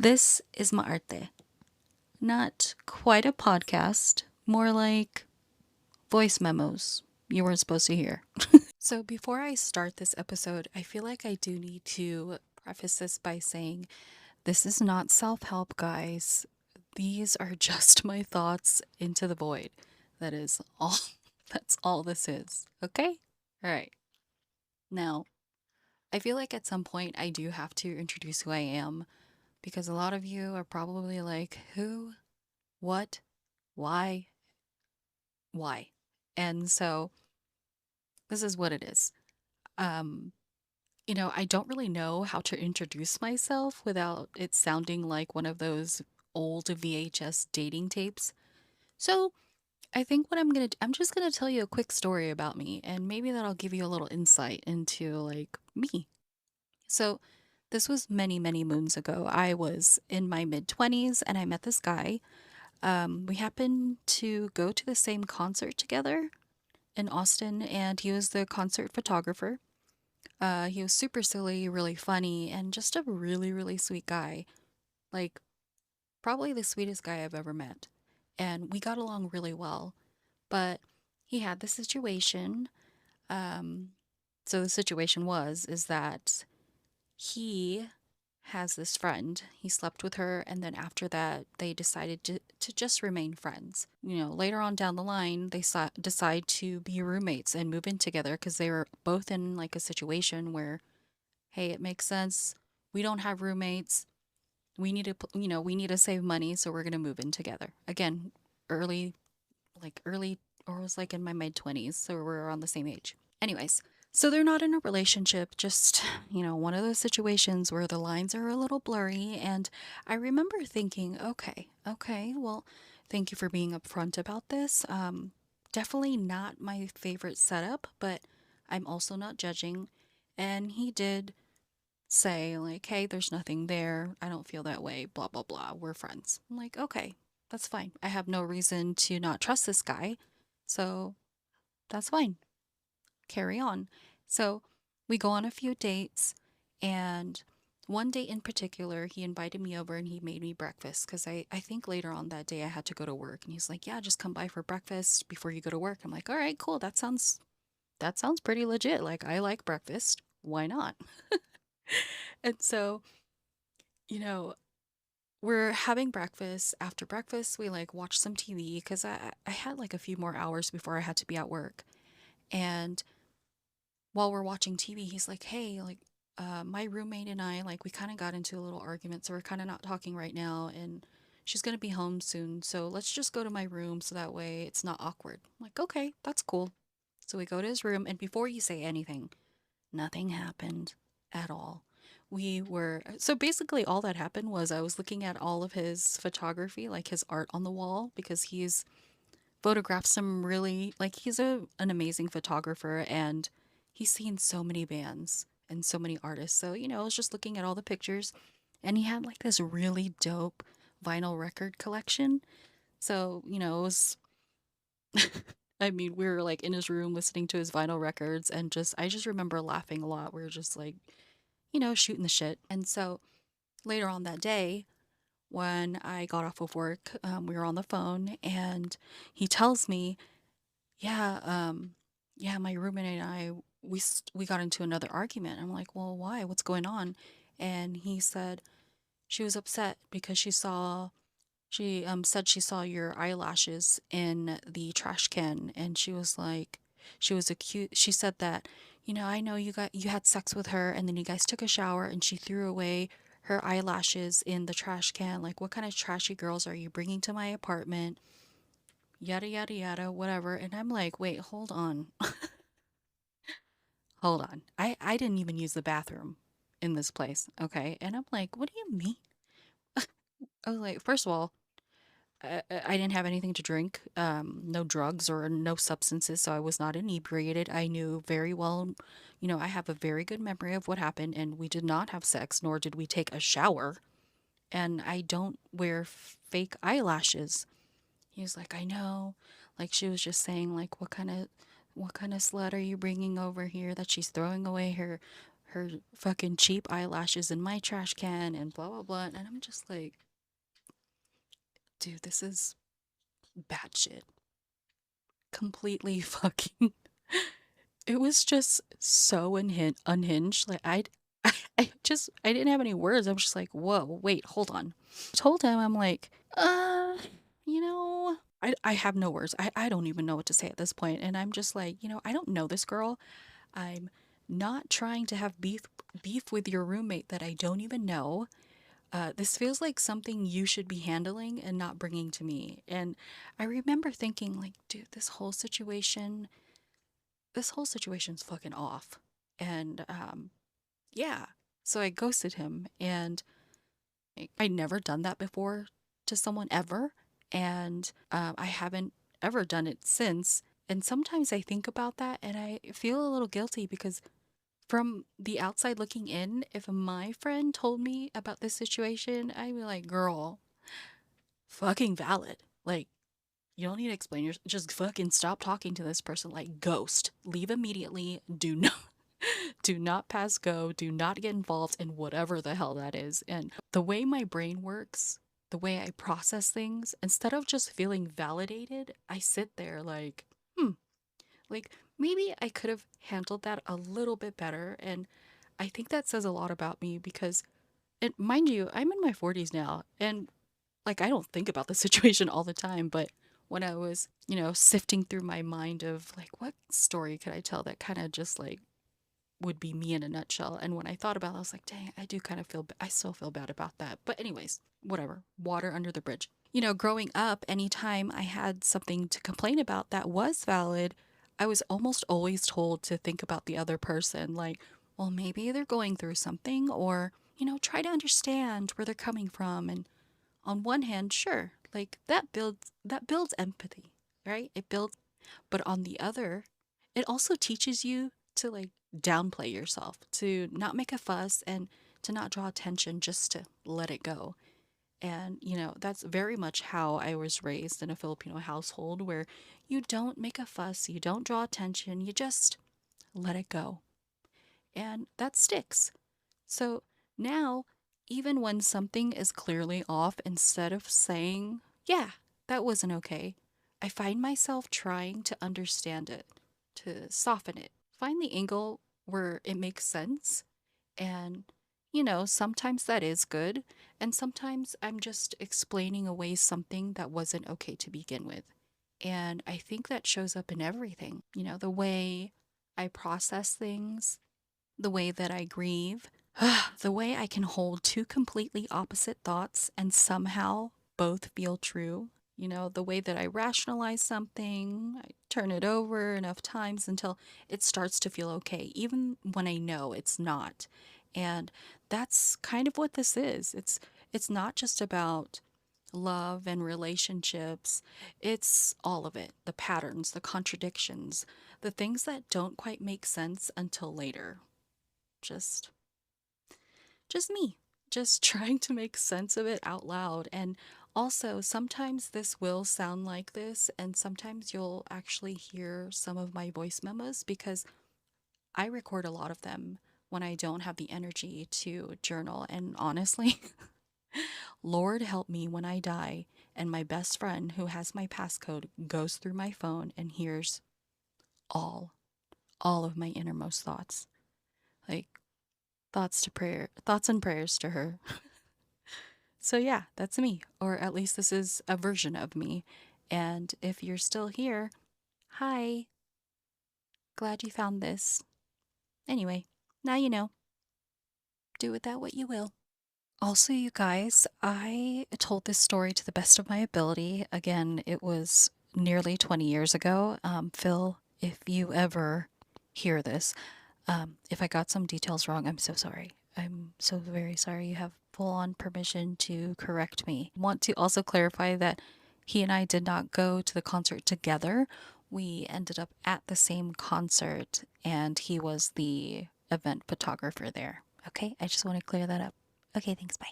This is Maarte. Not quite a podcast, more like voice memos you weren't supposed to hear. So, before I start this episode, I feel like I do need to preface this by saying this is not self help, guys. These are just my thoughts into the void. That is all. That's all this is. Okay? All right. Now, I feel like at some point I do have to introduce who I am because a lot of you are probably like, who? What? Why? Why? And so this is what it is. Um, I don't really know how to introduce myself without it sounding like one of those old VHS dating tapes. So I think what I'm just gonna tell you a quick story about me, and maybe that'll give you a little insight into like me. So this was many, many moons ago. I was in my mid 20s and I met this guy. We happened to go to the same concert together in Austin, and he was the concert photographer. He was super silly, really funny, and just a really, really sweet guy. Like, probably the sweetest guy I've ever met. And we got along really well. But he had this situation. Um, so the situation is that he has this friend. He slept with her, and then after that, they decided to just remain friends. Later on down the line, they decide to be roommates and move in together because they were both in like a situation where, hey, it makes sense. We don't have roommates. We need to save money, so we're gonna move in together. Again, early, early, or it was like in my mid 20s, so we're around the same age. Anyways, so they're not in a relationship, just, one of those situations where the lines are a little blurry. And I remember thinking, okay, well, thank you for being upfront about this. Definitely not my favorite setup, but I'm also not judging. And he did say, like, hey, there's nothing there. I don't feel that way, blah, blah, blah. We're friends. I'm like, okay, that's fine. I have no reason to not trust this guy. So that's fine, carry on. So we go on a few dates, and one date in particular, he invited me over and he made me breakfast because I think later on that day I had to go to work. And he's like, yeah, just come by for breakfast before you go to work. I'm like, all right, cool. That sounds pretty legit. Like, I like breakfast. Why not? And so, you know, we're having breakfast. After breakfast, we like watch some TV because I had like a few more hours before I had to be at work. And while we're watching TV, he's like, hey, like, my roommate and I, like, we kind of got into a little argument, so we're kind of not talking right now, and she's gonna be home soon, so let's just go to my room so that way it's not awkward. I'm like, okay, that's cool. So we go to his room, and before you say anything, nothing happened at all. So basically, all that happened was I was looking at all of his photography, like his art on the wall, because he's photographed some really, like, he's an amazing photographer, and he's seen so many bands and so many artists. So, I was just looking at all the pictures, and he had like this really dope vinyl record collection. So, it was, I mean, we were like in his room listening to his vinyl records, and I just remember laughing a lot. We were just like, shooting the shit. And so later on that day, when I got off of work, we were on the phone, and he tells me, yeah, yeah, my roommate and I, we got into another argument. I'm like, well, why? What's going on? And he said she was upset because she said she saw your eyelashes in the trash can, and she was like, she said that, I know you had sex with her, and then you guys took a shower and she threw away her eyelashes in the trash can. Like, what kind of trashy girls are you bringing to my apartment? Yada yada yada, whatever. And I'm like, wait, hold on. Hold on. I didn't even use the bathroom in this place, okay? And I'm like, what do you mean? I was like, first of all, I didn't have anything to drink, no drugs or no substances, so I was not inebriated. I knew very well, I have a very good memory of what happened, and we did not have sex, nor did we take a shower. And I don't wear fake eyelashes. He was like, I know. Like, she was just saying, like, what kind of slut are you bringing over here that she's throwing away her fucking cheap eyelashes in my trash can and blah blah blah. And I'm just like, dude, this is bad shit. Completely fucking. It was just so unhinged. Like I didn't have any words. I was just like, whoa, wait, hold on. I told him, I'm like, you know, I have no words. I don't even know what to say at this point. And I'm just like, I don't know this girl. I'm not trying to have beef with your roommate that I don't even know. This feels like something you should be handling and not bringing to me. And I remember thinking, like, dude, this whole situation's fucking off. And yeah, so I ghosted him, and I never done that before to someone ever, and I haven't ever done it since. And sometimes I think about that and I feel a little guilty because from the outside looking in, if my friend told me about this situation, I'd be like, girl, fucking valid. Like, you don't need to explain just fucking stop talking to this person, like ghost. Leave immediately. Do not pass go. Do not get involved in whatever the hell that is. And the way my brain works, the way I process things, instead of just feeling validated, I sit there like, like maybe I could have handled that a little bit better. And I think that says a lot about me because, and mind you, I'm in my 40s now, and like I don't think about the situation all the time, but when I was, sifting through my mind of like what story could I tell that kind of just like would be me in a nutshell. And when I thought about it, I was like, dang, I do kind of I still feel bad about that. But anyways, whatever, water under the bridge. Growing up, anytime I had something to complain about that was valid, I was almost always told to think about the other person. Like, well, maybe they're going through something, or, try to understand where they're coming from. And on one hand, sure, like that builds empathy, right? It builds, but on the other, it also teaches you to like downplay yourself, to not make a fuss and to not draw attention, just to let it go. And, that's very much how I was raised in a Filipino household where you don't make a fuss, you don't draw attention, you just let it go. And that sticks. So now, even when something is clearly off, instead of saying, yeah, that wasn't okay, I find myself trying to understand it, to soften it, find the angle where it makes sense. And, sometimes that is good. And sometimes I'm just explaining away something that wasn't okay to begin with. And I think that shows up in everything, the way I process things, the way that I grieve, the way I can hold two completely opposite thoughts and somehow both feel true. The way that I rationalize something, I turn it over enough times until it starts to feel okay, even when I know it's not. And that's kind of what this is. It's not just about love and relationships. It's all of it. The patterns, the contradictions, the things that don't quite make sense until later. Just just me, just trying to make sense of it out loud. And also, sometimes this will sound like this, and sometimes you'll actually hear some of my voice memos because I record a lot of them when I don't have the energy to journal. And honestly, Lord help me when I die and my best friend who has my passcode goes through my phone and hears all, all of my innermost thoughts. Like, thoughts and prayers to her. So, yeah, that's me, or at least this is a version of me. And if you're still here, hi, glad you found this. Anyway, now you know. Do with that what you will. Also, you guys, I told this story to the best of my ability. Again, it was nearly 20 years ago. Phil, if you ever hear this, if I got some details wrong, I'm so sorry. I'm so very sorry. You have full on permission to correct me. Want to also clarify that he and I did not go to the concert together. We ended up at the same concert, and he was the event photographer there. Okay, I just want to clear that up. Okay, thanks. Bye.